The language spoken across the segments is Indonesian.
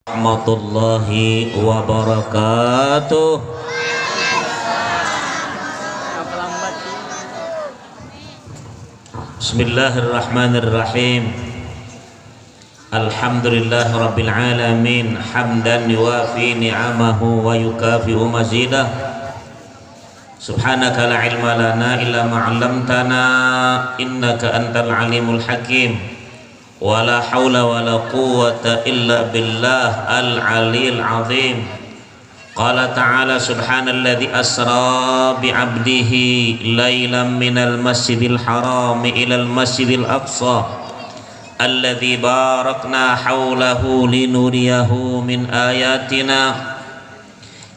Warahmatullahi wabarakatuh. Bismillahirrahmanirrahim. Alhamdulillah rabbil alamin hamdan yuwafi ni'amahu wa yukafi'u mazidah. Subhanaka la ilma lana illa ma 'allamtana innaka antal alimul hakim. Wala haula wala quwwata illa billah al-'aliyyil 'azim. Qala ta'ala subhanalladzi asra bi'abdihi lailan minal masjidil haram ilal masjidil aqsa alladzi barakna haulahu linuriyahu min ayatina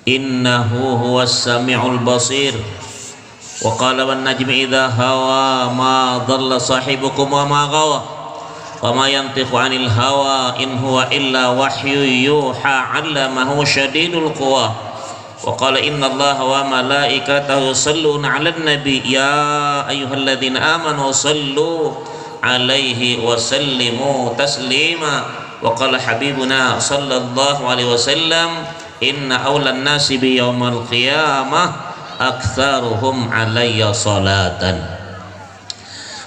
innahu huwas sami'ul basir. Wa qala wan najmi idza hawa ma dhalla sahibukum wa ma ghawa wa ma yantiqu 'anil hawa in huwa illa wahyu yuha 'allamahu syadidul quwa. Wa qala innallaha wa malaikatahu yusholluna 'alan nabi ya ayyuhalladzina amanu shallu 'alaihi wa sallimu taslima. Wa qala habibuna sallallahu alaihi wasallam inna awlan nasi bi yaumal qiyamah aktsaruhum 'alayya salatan.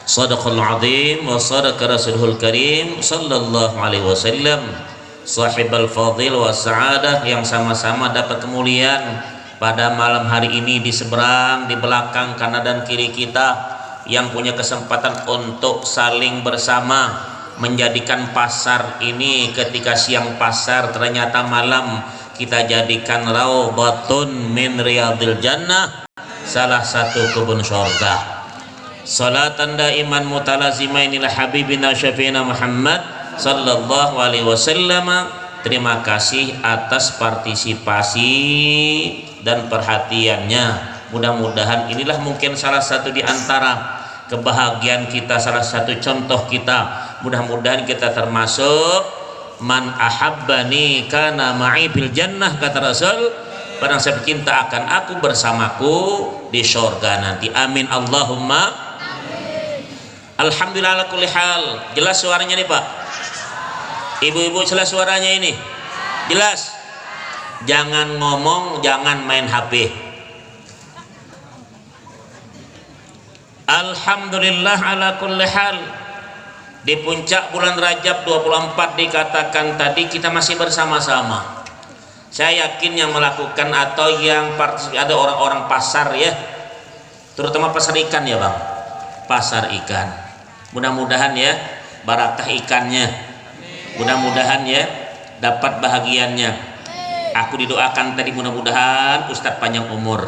Sadaqal azim wa sadaqa rasulul karim sallallahu alaihi wasallam. Sahibal fadil wa sa'adah, yang sama-sama dapat kemuliaan pada malam hari ini di seberang, di belakang, kanan dan kiri kita, yang punya kesempatan untuk saling bersama menjadikan pasar ini ketika siang pasar ternyata malam kita jadikan raudhatun min riyadil jannah, salah satu kebun surga. Salatan daiman mutalazimain ila habibina syafiina Muhammad sallallahu alaihi wasallam. Terima kasih atas partisipasi dan perhatiannya. Mudah-mudahan inilah mungkin salah satu di antara kebahagiaan kita, salah satu contoh kita. Mudah-mudahan kita termasuk man ahabbani kana ma'i bil jannah, kata Rasul. Barang siapa cinta akan aku, bersamaku di surga nanti. Amin Allahumma. Alhamdulillah ala kulli hal. Jelas suaranya nih Pak? Ibu-ibu jelas suaranya ini? Jelas? Jangan ngomong, jangan main HP. Alhamdulillah ala kulli hal. Di puncak bulan Rajab 24 dikatakan tadi kita masih bersama-sama. Saya yakin yang melakukan atau yang ada orang-orang pasar ya, terutama pasar ikan ya Bang, pasar ikan. Mudah-mudahan ya barakah ikannya, mudah-mudahan ya dapat bahagiannya. Aku didoakan tadi mudah-mudahan Ustadz panjang umur,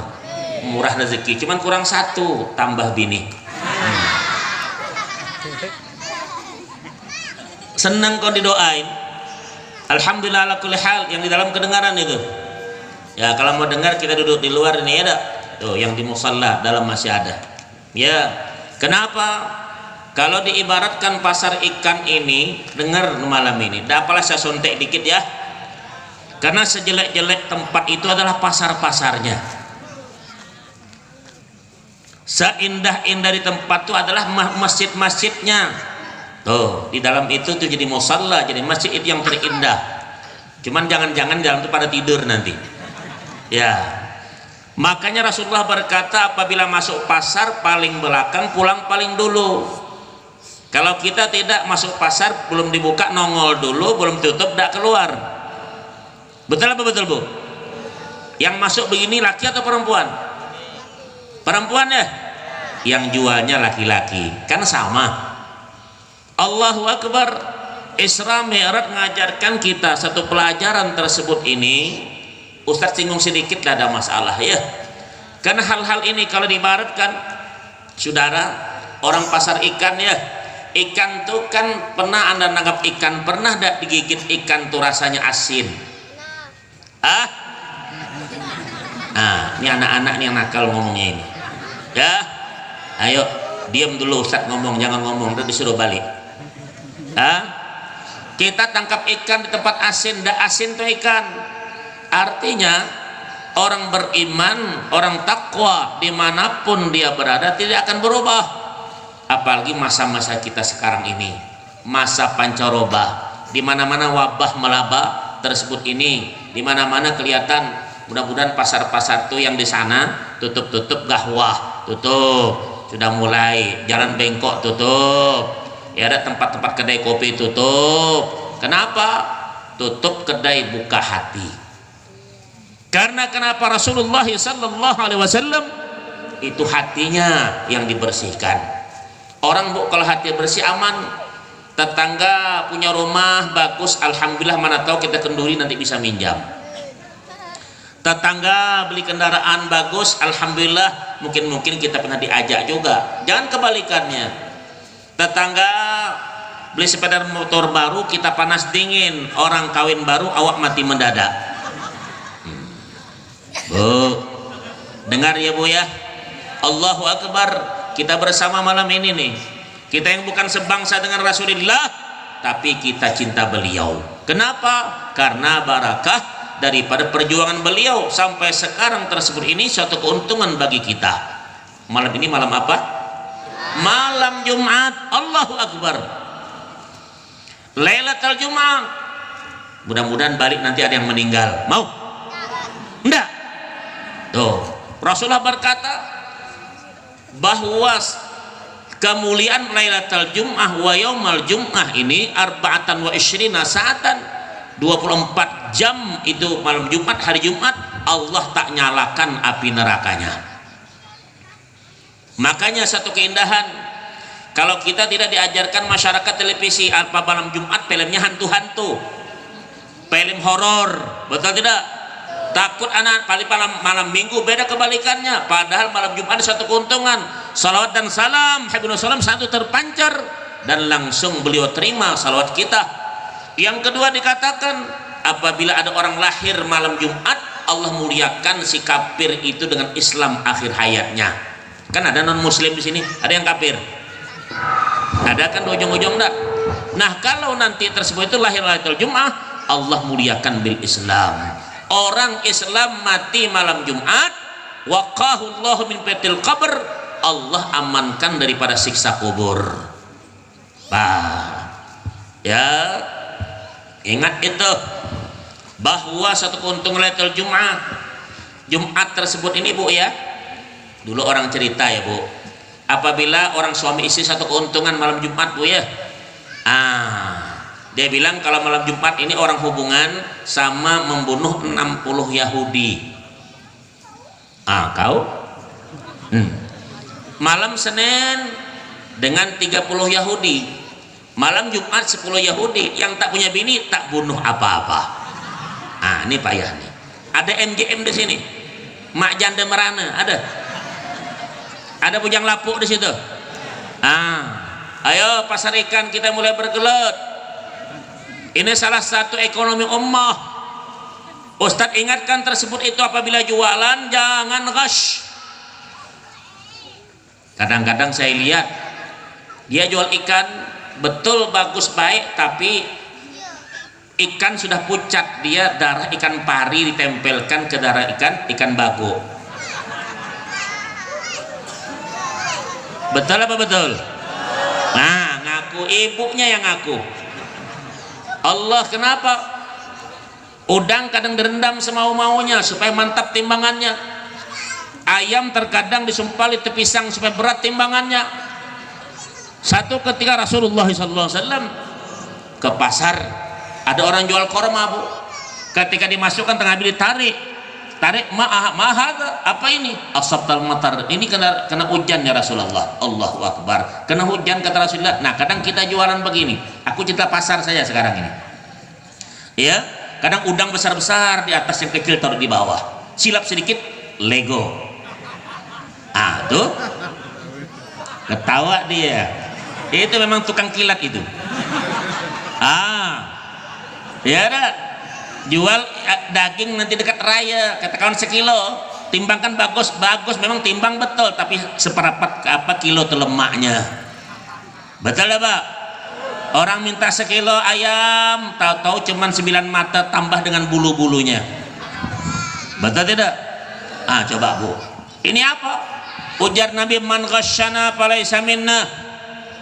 murah rezeki, cuman kurang satu, tambah bini. Senang kau didoain. Alhamdulillah ala kulli hal, yang di dalam kedengaran itu. Ya kalau mau dengar kita duduk di luar ini ada. Tuh yang di musalla dalam masih ada. Ya, kenapa? Kalau diibaratkan pasar ikan ini, dengar malam ini. Apalah saya sontek dikit ya. Karena sejelek-jelek tempat itu adalah pasar-pasarnya. Seindah-indah di tempat itu adalah masjid-masjidnya. Tuh, di dalam itu tuh jadi musalla, jadi masjid itu yang terindah. Cuman jangan-jangan dalam itu pada tidur nanti. Ya. Makanya Rasulullah berkata apabila masuk pasar paling belakang, pulang paling dulu. Kalau kita tidak masuk pasar, belum dibuka nongol dulu, belum tutup tidak keluar. Betul apa betul Bu? Yang masuk begini laki atau perempuan? Perempuan ya? Yang jualnya laki-laki, kan sama. Allahu Akbar. Isra Mi'raj mengajarkan kita satu pelajaran tersebut ini. Ustadz singgung sedikit, tidak ada masalah ya. Karena hal-hal ini kalau diibaratkan, saudara, orang pasar ikan ya, ikan tuh kan pernah Anda nangkap ikan, pernah tidak digigit ikan tuh rasanya asin? Ah? Nah, ini anak-anak nih yang nakal ngomongnya ini. Ya, ayo diam dulu Ustadz ngomong, jangan ngomong, udah disuruh balik. Kita tangkap ikan di tempat asin, tidak asin tuh ikan. Artinya orang beriman, orang takwa dimanapun dia berada tidak akan berubah. Apalagi masa-masa kita sekarang ini, masa pancaroba, di mana-mana wabah melaba, tersebut ini di mana-mana kelihatan. Mudah-mudahan pasar-pasar tuh yang di sana tutup gahwah, tutup, sudah mulai jalan bengkok tutup, ya ada tempat-tempat kedai kopi tutup. Kenapa? Tutup kedai, buka hati. Karena kenapa? Rasulullah sallallahu alaihi wasallam itu hatinya yang dibersihkan. Orang bu kalau hati bersih aman. Tetangga punya rumah bagus, alhamdulillah, mana tahu kita kenduri nanti bisa minjam. Tetangga beli kendaraan bagus, alhamdulillah, mungkin kita pernah diajak juga. Jangan kebalikannya. Tetangga beli sepeda motor baru, kita panas dingin. Orang kawin baru, awak mati mendadak. Bu, dengar ya bu ya. Allahu Akbar. Kita bersama malam ini nih. Kita yang bukan sebangsa dengan Rasulullah, tapi kita cinta beliau. Kenapa? Karena barakah daripada perjuangan beliau sampai sekarang tersebut ini suatu keuntungan bagi kita. Malam ini malam apa? Malam Jumat. Allahu Akbar. Lailatul Jumat. Mudah-mudahan balik nanti ada yang meninggal. Mau? Enggak. Tuh, Rasulullah berkata bahwa kemuliaan Lailatul Jum'ah wa Yaumal Jum'ah ini arba'atan wa isyrina sa'atan, 24 jam itu malam Jumat, hari Jumat, Allah tak nyalakan api nerakanya. Makanya satu keindahan kalau kita tidak diajarkan masyarakat televisi apa malam Jumat filmnya hantu-hantu, film horor, betul tidak? Takut anak paling malam minggu beda kebalikannya. Padahal malam Jumat ada satu keuntungan, salawat dan salam Habibullah SAW satu terpancar dan langsung beliau terima salawat kita. Yang kedua dikatakan apabila ada orang lahir malam Jumat, Allah muliakan si kafir itu dengan Islam akhir hayatnya. Kan ada non muslim di sini, ada yang kafir, ada kan di ujung-ujung enggak. Nah kalau nanti tersebut itu lahir Lailatul Jum'ah, Allah muliakan bil Islam. Orang Islam mati malam Jumat, waqahu Allah min fitnatil qabr, Allah amankan daripada siksa kubur. Ya, ingat itu bahwa satu keuntungan Lailatul Jumat, Jumat tersebut ini bu ya. Dulu orang cerita ya bu, apabila orang suami istri satu keuntungan malam Jumat bu ya. Dia bilang kalau malam Jumat ini orang hubungan sama membunuh 60 Yahudi. Kau? Malam Senin dengan 30 Yahudi. Malam Jumat 10 Yahudi. Yang tak punya bini tak bunuh apa-apa. Ini payah nih. Ada MGM di sini. Mak janda merana ada. Ada bujang lapuk di situ. Ayo pasar ikan kita mulai bergelut. Ini salah satu ekonomi ummah. Ustadz ingatkan tersebut itu apabila jualan jangan rush. Kadang-kadang saya lihat dia jual ikan betul bagus baik, tapi ikan sudah pucat, dia darah ikan pari ditempelkan ke darah ikan bago. Betul apa betul? Nah, ngaku ibunya yang ngaku. Allah kenapa? Udang kadang direndam semau-maunya supaya mantap timbangannya. Ayam terkadang disumpali tepisang supaya berat timbangannya. Satu ketika Rasulullah SAW ke pasar, ada orang jual korma bu. Ketika dimasukkan tengah bili tarik mahal, apa ini? Asabtal matar, ini kena hujan ya Rasulullah. Allahu Akbar, kena hujan kata Rasulullah. Nah kadang kita jualan begini, aku cerita pasar saya sekarang ini ya, kadang udang besar-besar di atas, yang kecil taruh di bawah, silap sedikit Lego. Tuh ketawa dia, itu memang tukang kilat itu. Ya dah, jual daging nanti dekat raya, katakan sekilo, timbangkan bagus memang timbang betul, tapi seperempat kilo tuh lemaknya. Betul lah pak? Orang minta sekilo ayam, tahu-tahu cuman 9 mata tambah dengan bulu-bulunya. Betul tidak? Coba bu, ini apa? Ujar Nabi, man ghasyana falaysa minna,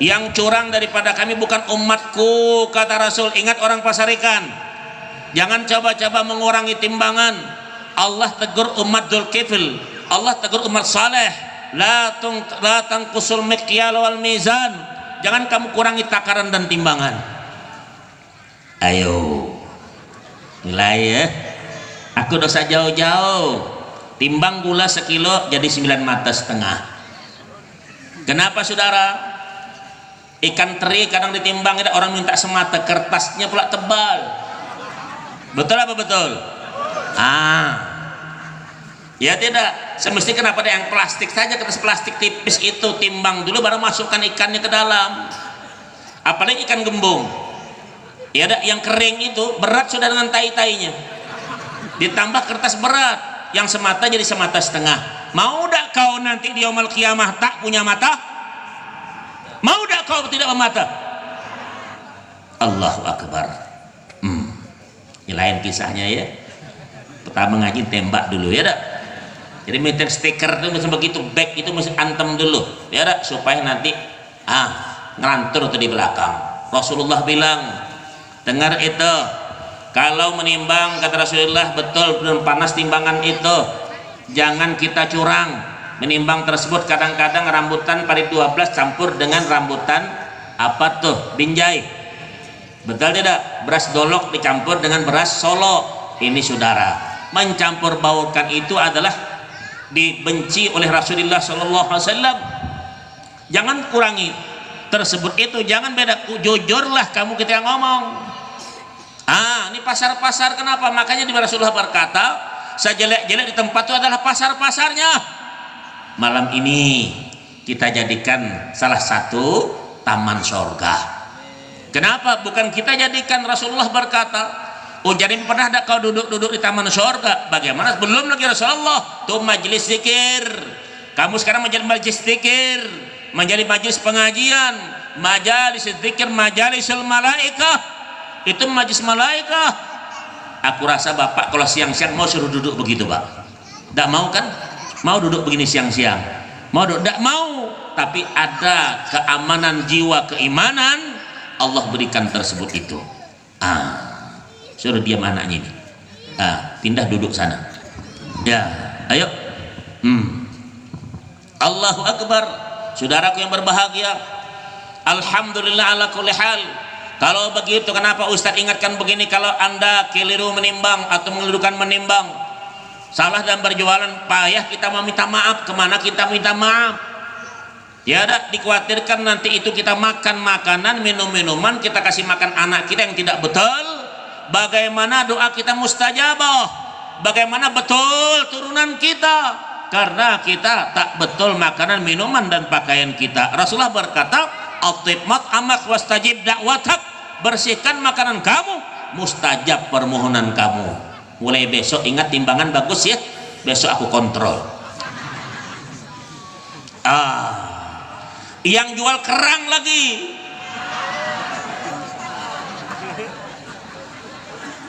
yang curang daripada kami bukan umatku, kata Rasul. Ingat orang pasar ikan, Jangan coba-coba mengurangi timbangan. Allah tegur umat Dzulkifl, Allah tegur umat Saleh, la tanqusul miqyal wal mizan. Jangan kamu kurangi takaran dan timbangan. Ayo nilai ya. Aku dosa jauh-jauh, timbang gula sekilo jadi 9,5 mata. Kenapa saudara? Ikan teri kadang ditimbang orang minta semata, kertasnya pula tebal. Betul apa betul? Ya tidak. Semestinya kenapa ada yang plastik saja, kertas plastik tipis itu timbang dulu baru masukkan ikannya ke dalam. Apalagi ikan gembung. Ya ada yang kering itu berat sudah dengan tai-tainya. Ditambah kertas berat, yang semata jadi 1,5 mata. Mau dak kau nanti di yaumul qiyamah tak punya mata? Mau dak kau tidak bermata? Allahu akbar. Ini lain kisahnya ya. Pertama ngaji tembak dulu ya dak. Jadi meter stiker itu mesti begitu, back itu mesti antem dulu ya dak, supaya nanti ngelantur tuh di belakang. Rasulullah bilang, dengar itu, kalau menimbang kata Rasulullah betul belum panas timbangan itu, jangan kita curang. Menimbang tersebut kadang-kadang rambutan parit 12 campur dengan rambutan apa tuh binjai. Betul tidak? Beras dolok dicampur dengan beras solo. Ini saudara, mencampur baurkan itu adalah dibenci oleh Rasulullah Sallallahu Alaihi Wasallam. Jangan kurangi tersebut itu, jangan beda. Jujurlah kamu kita yang ngomong. Ini pasar-pasar kenapa? Makanya di Rasulullah berkata, sejelek-jelek di tempat itu adalah pasar-pasarnya. Malam ini kita jadikan salah satu taman sorga. Kenapa? Bukan kita jadikan. Rasulullah berkata, jadi pernah ada kau duduk-duduk di taman sorga? Bagaimana? Belum lagi Rasulullah. Itu majelis zikir. Kamu sekarang menjadi majelis zikir, menjadi majelis pengajian, majelis zikir, majelisul malaikah. Itu majelis malaikah. Aku rasa bapak kalau siang-siang mau suruh duduk begitu pak. Tidak mau kan? Mau duduk begini siang-siang? Mau duduk? Tidak mau. Tapi ada keamanan jiwa, keimanan Allah berikan tersebut itu. Suruh diam anaknya ini. Pindah duduk sana. Ya, ayo. Allahu Akbar. Saudaraku yang berbahagia, alhamdulillah ala kulli hal. Kalau begitu kenapa Ustadz ingatkan begini, kalau anda keliru menimbang atau mengeluhkan menimbang, salah dalam berjualan, payah kita meminta maaf. Kemana kita minta maaf? Ya ada, dikhawatirkan nanti itu kita makan makanan, minum-minuman, kita kasih makan anak kita yang tidak betul. Bagaimana doa kita mustajabah? Bagaimana betul turunan kita? Karena kita tak betul makanan, minuman dan pakaian kita. Rasulullah berkata, "Atib mat'amak wastajib da'watak." Bersihkan makanan kamu, mustajab permohonan kamu. Mulai besok ingat timbangan bagus ya. Besok aku kontrol. Yang jual kerang lagi.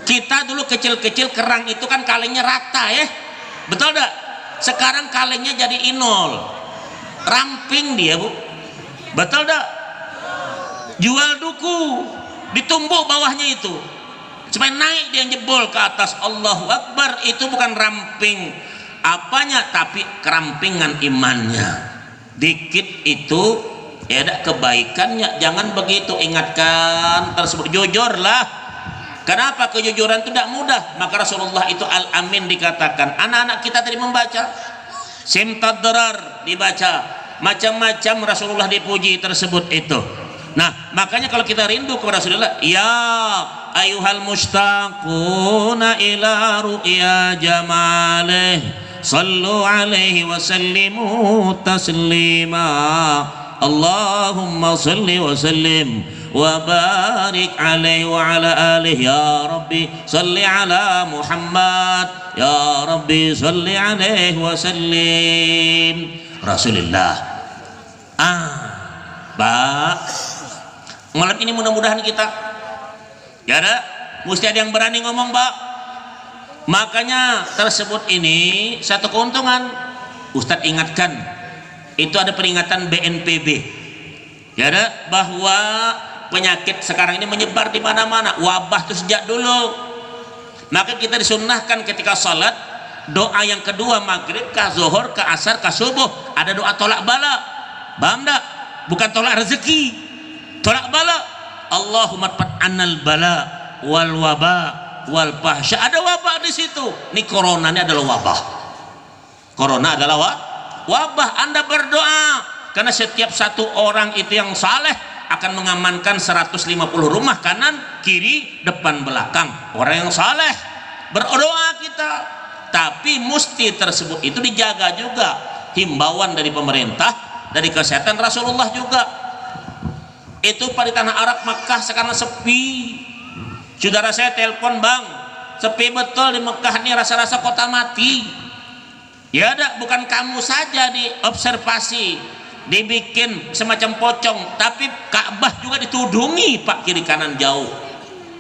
Kita dulu kecil-kecil kerang itu kan kalengnya rata ya. Betul enggak? Sekarang kalengnya jadi inol. Ramping dia, Bu. Betul enggak? Jual duku, ditumbuk bawahnya itu. Supaya naik dia jebol ke atas. Allahu Akbar. Itu bukan ramping apanya, tapi kerampingan imannya. Dikit itu ya ada kebaikannya. Jangan begitu, ingatkan tersebut. Jujurlah. Kenapa? Kejujuran itu tidak mudah. Maka Rasulullah itu Al-Amin dikatakan. Anak-anak kita tadi membaca Simtadrar dibaca, macam-macam Rasulullah dipuji tersebut itu. Nah makanya kalau kita rindu kepada Rasulullah, ya ayuhal mustaquna ila ru'ya jamalih, sallu alaihi wa sallimu taslima. Allahumma salli wa sallim wa barik alaihi wa ala alihi. Ya Rabbi salli ala Muhammad, ya Rabbi salli alaihi wa sallim. Rasulullah. Pak, malam ini mudah-mudahan kita ya ada, mesti ada yang berani ngomong Pak. Makanya tersebut ini satu keuntungan. Ustadz ingatkan, itu ada peringatan BNPB ya ada, bahwa penyakit sekarang ini menyebar di mana-mana. Wabah itu sejak dulu Maka kita disunnahkan ketika salat, doa yang kedua maghrib, kah zuhur, kah asar, kah subuh, ada doa tolak bala. Paham tak? Bukan tolak rezeki, tolak bala. Allahumma adfa'an 'anil bala wal waba wal fahsya. Ada wabah di situ. Ini corona ini adalah wabah. Corona adalah wabah. Anda berdoa karena setiap satu orang itu yang saleh akan mengamankan 150 rumah kanan, kiri, depan, belakang. Orang yang saleh berdoa kita. Tapi musti tersebut itu dijaga juga. Himbauan dari pemerintah, dari kesehatan, Rasulullah juga. Itu pada tanah Arab Makkah sekarang sepi. Saudara saya telepon, bang, sepi betul di Mekah ini, rasa-rasa kota mati. Ya ada, bukan kamu saja diobservasi, dibikin semacam pocong, tapi Ka'bah juga ditudungi pak, kiri kanan jauh.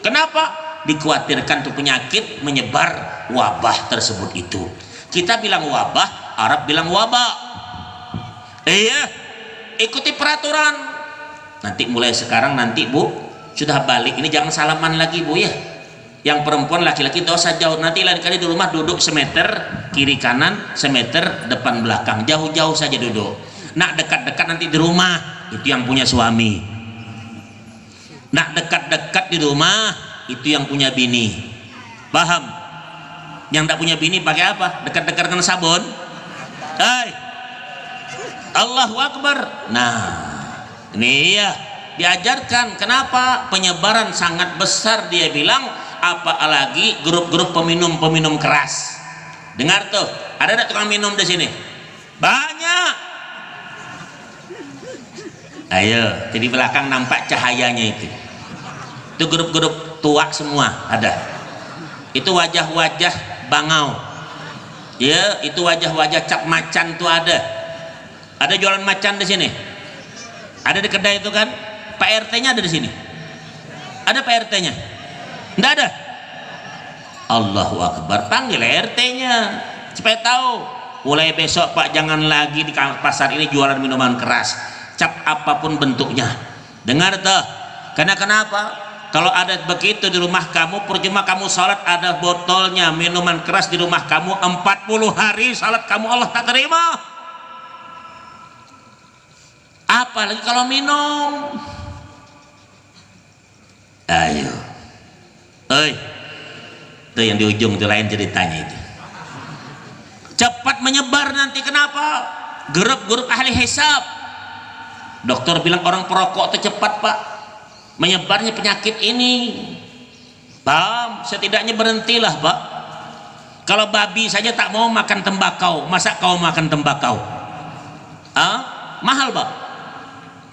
Kenapa? Dikhawatirkan tuh penyakit menyebar, wabah tersebut itu. Kita bilang wabah, Arab bilang wabah. Iya, ikuti peraturan. Nanti mulai sekarang nanti bu sudah balik ini jangan salaman lagi bu ya. Yang perempuan laki-laki dosa jauh. Nanti lain kali di rumah duduk semeter kiri kanan, semeter depan belakang, jauh-jauh saja duduk. Nak dekat-dekat nanti di rumah itu yang punya suami. Nak dekat-dekat di rumah itu yang punya bini. Paham? Yang tak punya bini pakai apa? Dekat-dekat dengan sabun. Hai, Allahu Akbar. Nah, ini ya diajarkan. Kenapa? Penyebaran sangat besar dia bilang, apalagi grup-grup peminum keras. Dengar tuh, ada tak tukang minum di sini? Banyak. Ayo, jadi belakang nampak cahayanya itu. Itu grup-grup tua semua ada. Itu wajah-wajah bangau. Ya, itu wajah-wajah cap macan tuh ada. Ada jualan macan di sini. Ada di kedai itu kan. Pak RT-nya ada di sini. Ada Pak RT-nya? Enggak ada. Allahu Akbar, panggil RT-nya supaya tahu. Mulai besok Pak jangan lagi di pasar ini jualan minuman keras, cap apapun bentuknya. Dengar tuh. Karena kenapa? Kalau ada begitu di rumah kamu, percuma kamu salat ada botolnya minuman keras di rumah kamu, 40 hari salat kamu Allah tak terima. Apalagi kalau minum. Ayo, oi, itu yang di ujung itu lain ceritanya itu. Cepat menyebar nanti. Kenapa? Grup-grup ahli hisab. Dokter bilang orang perokok itu cepat pak menyebarnya penyakit ini. Paham? Setidaknya berhentilah pak. Kalau babi saja tak mau makan tembakau, masa kau makan tembakau? Mahal pak,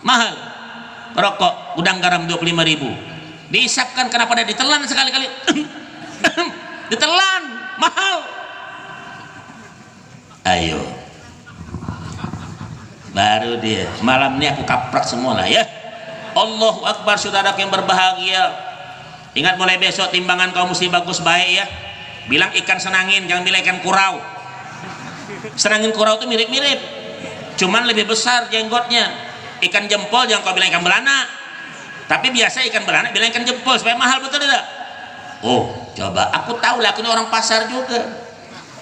mahal. Rokok gudang garam 25.000 dihisapkan, kenapa dia ditelan sekali-kali? Ditelan, mahal. Ayo, baru dia malam ini aku kaprak semua lah ya. Allahu Akbar, saudara yang berbahagia. Ingat mulai besok timbangan kau mesti bagus baik ya. Bilang ikan senangin, jangan bilang ikan kurau. Senangin kurau itu mirip-mirip, cuman lebih besar jenggotnya. Ikan jempol jangan kau bilang ikan belana. Tapi biasa ikan belana bilang ikan jempol supaya mahal, betul tidak? Oh, coba aku tahu lah, aku ini orang pasar juga.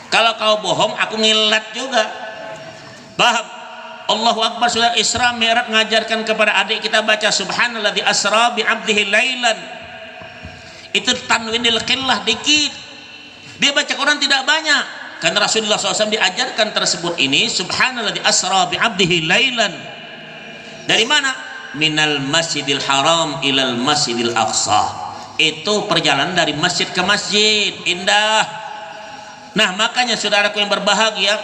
Kalau kau bohong aku ngilat juga. Paham? Allahu Akbar. Sudah Isra Mi'raj mengajarkan kepada adik kita baca subhanalladzi asra bi 'abdihi lailan. Itu tanwinil qillah dikit. Dia baca Quran tidak banyak. Karena Rasulullah SAW diajarkan tersebut ini subhanalladzi asra bi 'abdihi lailan. Dari mana? Minal masjidil haram ilal masjidil aqsa. Itu perjalanan dari masjid ke masjid. Indah. Nah, makanya saudaraku yang berbahagia,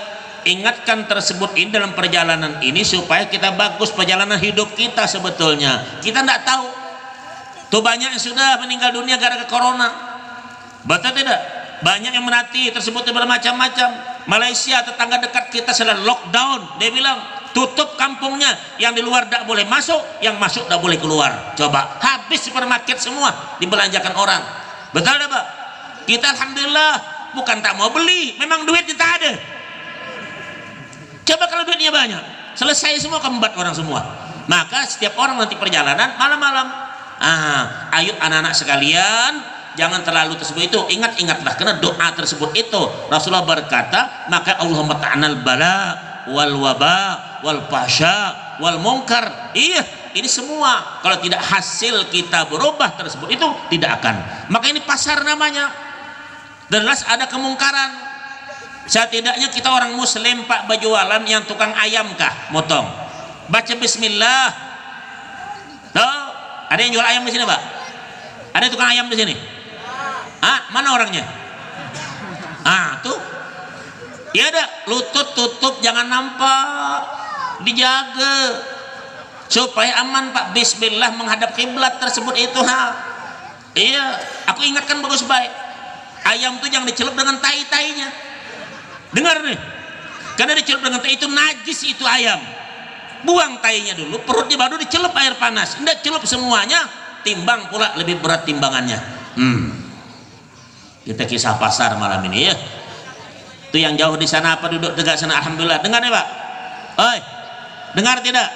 ingatkan tersebut ini dalam perjalanan ini supaya kita bagus perjalanan hidup kita. Sebetulnya kita tidak tahu tuh banyak yang sudah meninggal dunia gara-gara corona, betul tidak? Banyak yang mati tersebut bermacam-macam. Malaysia tetangga dekat kita sedang lockdown, dia bilang tutup kampungnya, yang di luar tidak boleh masuk, yang masuk tidak boleh keluar. Coba, habis supermarket semua dibelanjakan orang, betul tidak Pak? Kita alhamdulillah bukan tak mau beli, memang duit kita ada. Coba kalau duitnya banyak, selesai semua kembat orang semua. Maka setiap orang nanti perjalanan malam-malam, ayo anak-anak sekalian, jangan terlalu tersebut itu. Ingatlah karena doa tersebut itu Rasulullah berkata, maka Allahumma ta'anal bala wal waba wal fahsya wal munkar. Iya, ini semua kalau tidak hasil kita berubah tersebut itu tidak akan. Maka ini pasar namanya. Jelas ada kemungkaran. Setidaknya kita orang muslim Pak berjualan yang tukang ayam kah motong, baca bismillah. Tuh, ada yang jual ayam di sini Pak? Ada tukang ayam di sini? Ah, mana orangnya? Ah, tuh. Ya ada, lutut tutup jangan nampak, dijaga supaya aman Pak. Bismillah menghadap kiblat tersebut itu Iya, aku ingatkan bagus baik. Ayam itu jangan dicelup dengan tai-tainya. Dengar nih, karena dicelup dengan tai itu najis itu ayam. Buang tainya dulu, perutnya baru dicelup air panas. Tidak celup semuanya, timbang pula lebih berat timbangannya. Kita kisah pasar malam ini ya. Itu yang jauh di sana apa duduk dekat sana, alhamdulillah. Dengar ya Pak? Oi, dengar tidak?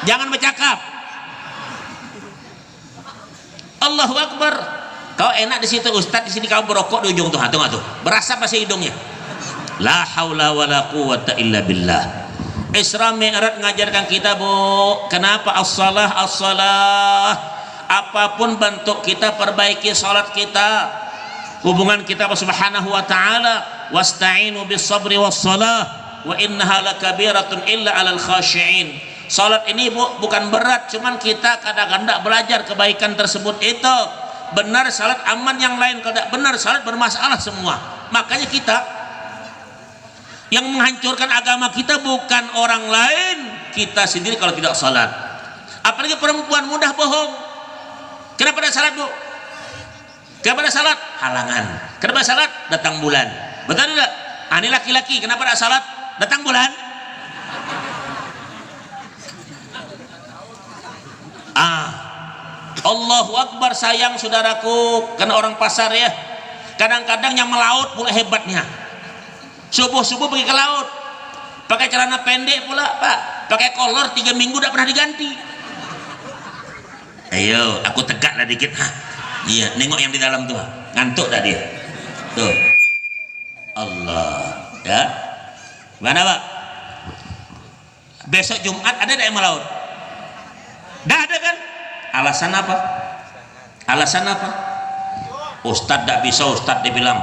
Jangan bercakap. Allahu Akbar. Kau enak di situ Ustadz, di sini kau berokok di ujung tuh, tuh. Berasa pasti hidungnya. La haula wala quwata illa billah. Isra Mi'raj ngajarkan kita Bu, kenapa as-salah as-salah. Apapun bentuk kita perbaiki salat kita, hubungan kita sama Subhanahu wa taala. Wasta'inu bis sabri was salah wa innaha lakabiratun illa 'alal khashi'in. Salat ini Bu bukan berat, cuman kita kadang-kadang belajar kebaikan tersebut itu. Benar salat aman, yang lain kalau tidak benar salat bermasalah semua. Makanya kita yang menghancurkan agama kita bukan orang lain, kita sendiri kalau tidak salat. Apalagi perempuan mudah bohong. Kenapa ada salat Bu? Kenapa ada salat? Halangan. Kenapa ada salat? Datang bulan. Betul tidak? Ini laki-laki kenapa ada salat? Datang bulan. Allahu Akbar. Sayang saudaraku, karena orang pasar ya, kadang-kadang yang melaut pula hebatnya. Subuh-subuh pergi ke laut pakai celana pendek pula Pak, pakai kolor 3 minggu tidak pernah diganti. Ayo aku tegak lah dikit. Iya, nengok yang di dalam tuh, ngantuk dah dia tuh. Allah ya. Mana Pak? Besok Jumat ada yang melaut? Dah ada kan? Alasan apa? Alasan apa? Ustadz tidak bisa, Ustadz dibilang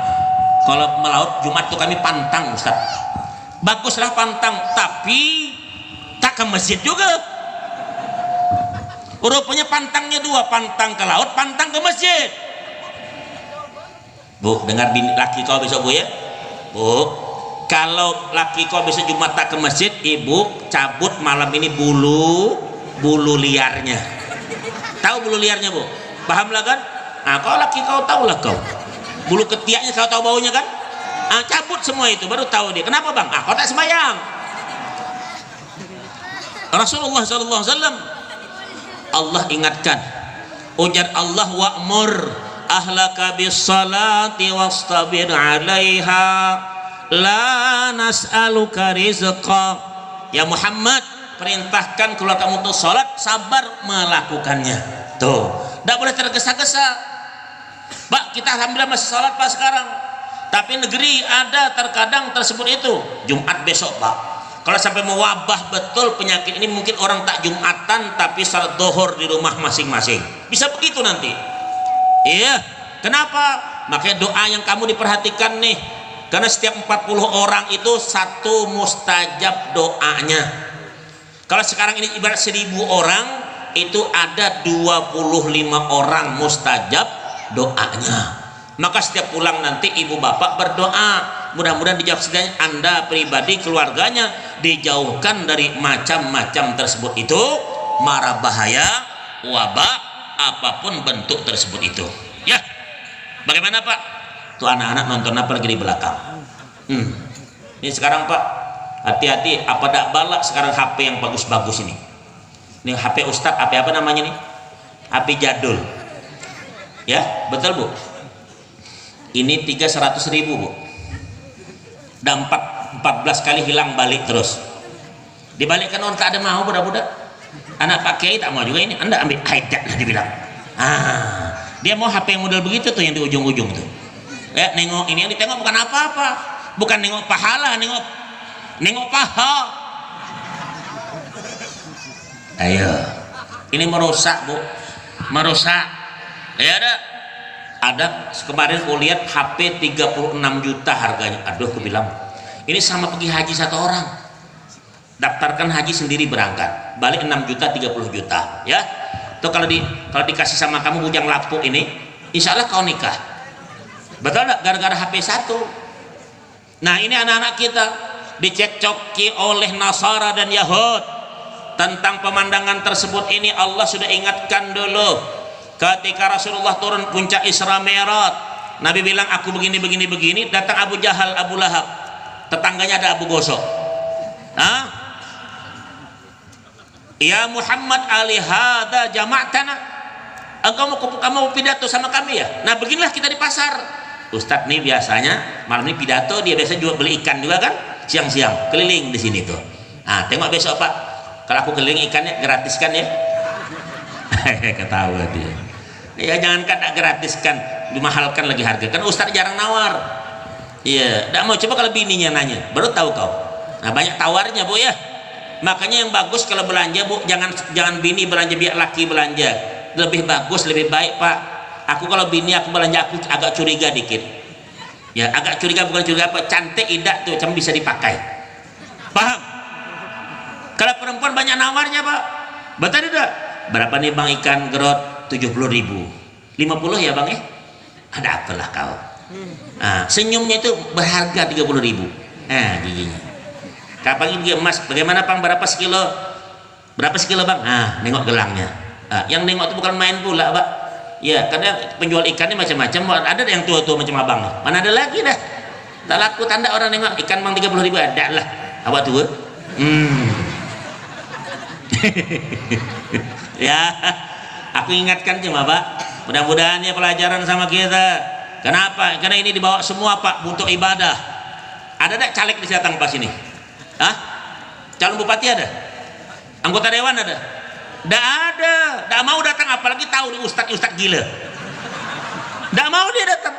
kalau melaut Jumat itu kami pantang Ustadz. Baguslah pantang, tapi tak ke masjid juga. Rupanya pantangnya dua, pantang ke laut, pantang ke masjid. Bu, dengar bini laki kau besok Bu ya. Bu, kalau laki kau besok Jumat tak ke masjid, ibu cabut malam ini bulu liarnya. Tahu bulu liarnya Bu? Paham lah kan? Nah, kalau laki kau tahu lah kau. Bulu ketiaknya kau tahu baunya kan? Cabut semua itu baru tahu dia. Kenapa Bang? Kau tak sembahyang. Rasulullah SAW Allah ingatkan, ujar Allah, wa'mur ahlaka bis salati wastabir 'alaiha la nas'aluka rizqa. Ya Muhammad, perintahkan keluargamu untuk sholat, sabar melakukannya. Tuh, tidak boleh tergesa-gesa. Pak, kita alhamdulillah masih sholat Pak sekarang, tapi negeri ada terkadang tersebut itu Jumat besok Pak. Kalau sampai mewabah betul penyakit ini, mungkin orang tak Jumatan tapi salat dohor di rumah masing-masing. Bisa begitu nanti. Iya. Kenapa? Makanya doa yang kamu diperhatikan nih, karena setiap 40 orang itu satu mustajab doanya. Kalau sekarang ini ibarat 1000 orang, itu ada 25 orang mustajab doanya. Maka setiap pulang nanti ibu bapak berdoa, mudah-mudahan dijawab sedang Anda pribadi, keluarganya dijauhkan dari macam-macam tersebut itu, mara bahaya, wabah, apapun bentuk tersebut itu. Ya, bagaimana Pak? Tuh anak-anak nonton apa lagi di belakang? Ini sekarang Pak, hati-hati, apa dak balak sekarang HP yang bagus-bagus ini. Ini HP Ustadz, HP apa namanya nih? HP jadul. Ya, betul Bu? Ini 300.000 Bu. Dan 14 kali hilang balik terus. Dibalikkan orang tak ada mau budak-budak. Anak Pak Kiai tak mau juga ini. Anda ambil haidat lah dibilang. Dia mau HP yang model begitu tuh yang di ujung-ujung tuh. Ya, nengok ini yang ditengok bukan apa-apa. Bukan nengok pahala, nengok paha. Ayo. Ini merusak, Bu. Merusak. Ya ada kemarin aku lihat HP 36 juta harganya. Aduh, aku bilang, ini sama pergi haji satu orang. Daftarkan haji sendiri berangkat. Balik 6 juta, 30 juta, ya. Tuh kalau dikasih sama kamu bujang lapuk ini, insya Allah kau nikah. Betul enggak? Gara-gara HP satu. Nah, ini anak-anak kita dicekcoki oleh Nasara dan Yahud tentang pemandangan tersebut. Ini Allah sudah ingatkan dulu ketika Rasulullah turun puncak Isra Mi'raj. Nabi bilang aku begini, datang Abu Jahal, Abu Lahab, tetangganya ada Abu Gosok. Hah? Ya Muhammad, alihada jama'tana, kamu mau pidato sama kami ya? Nah, beginilah kita di pasar. Ustadz nih biasanya malam ini pidato, dia biasa jual beli ikan juga kan, siang-siang keliling di sini tuh. Nah, tengok besok Pak, kalau aku keliling ikannya gratis kan ya? Ketawa dia. Ya jangankan tak gratis kan, dimahalkan lagi harga. Kan Ustadz jarang nawar. Iya, tidak mau coba kalau bininya nanya, baru tahu kau. Nah, banyak tawarnya Bu ya. Makanya yang bagus kalau belanja Bu, jangan bini belanja, biar laki belanja. Lebih bagus, lebih baik Pak. Aku kalau bini aku belanja, aku agak curiga dikit. Ya agak curiga, bukan curiga apa, cantik idak tuh, macam bisa dipakai. Paham? Kalau perempuan banyak nawarnya Pak. Betul tidak? Berapa nih Bang ikan gerot? 70.000. 50 ya Bang ya? Ada apalah kau. Nah, senyumnya itu berharga 30.000. Nah, giginya. Kapan ini emas? Bagaimana Bang? Berapa sekilo? Berapa sekilo Bang? Nah, nengok gelangnya. Nah, yang nengok itu bukan main pula Pak. Ya, karena penjual ikannya macam-macam. Ada yang tua-tua macam abang nih. Mana ada lagi dah. Tak laku tanda orang nengok ikan Bang 30.000 ada lah. Awak tua? Ya, aku ingatkan cuma Pak. Mudah-mudahan ya pelajaran sama kita. Kenapa? Karena ini dibawa semua Pak untuk ibadah. Ada tak caleg di datang pas ini? Hah? Calon bupati ada? Anggota dewan ada? Tidak ada. Tidak mau datang, apalagi tahu di ustadz gila. Tidak mau dia datang.